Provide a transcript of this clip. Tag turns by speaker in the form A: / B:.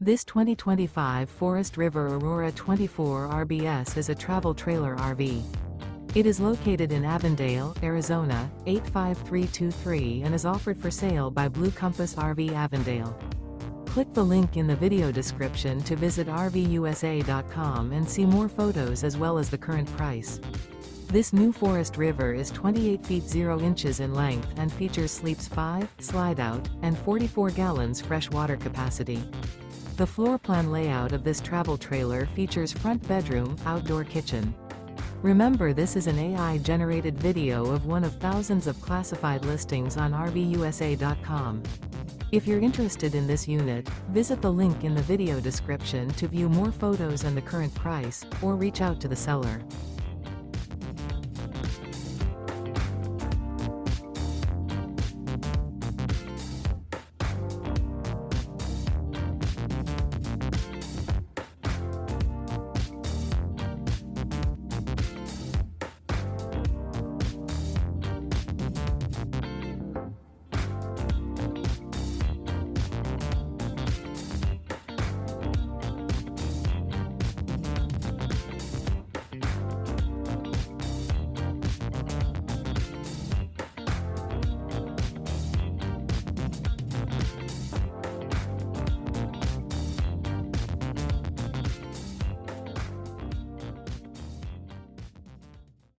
A: This 2025 Forest River Aurora 24 RBS is a travel trailer RV. It is located in Avondale, Arizona, 85323 and is offered for sale by Blue Compass RV Avondale. Click the link in the video description to visit RVUSA.com and see more photos as well as the current price. This new Forest River is 28 feet 0 inches in length and features sleeps 5, slide-out, and 44 gallons fresh water capacity. The floor plan layout of this travel trailer features front bedroom, outdoor kitchen. Remember, this is an AI-generated video of one of thousands of classified listings on RVUSA.com. If you're interested in this unit, visit the link in the video description to view more photos and the current price, or reach out to the seller.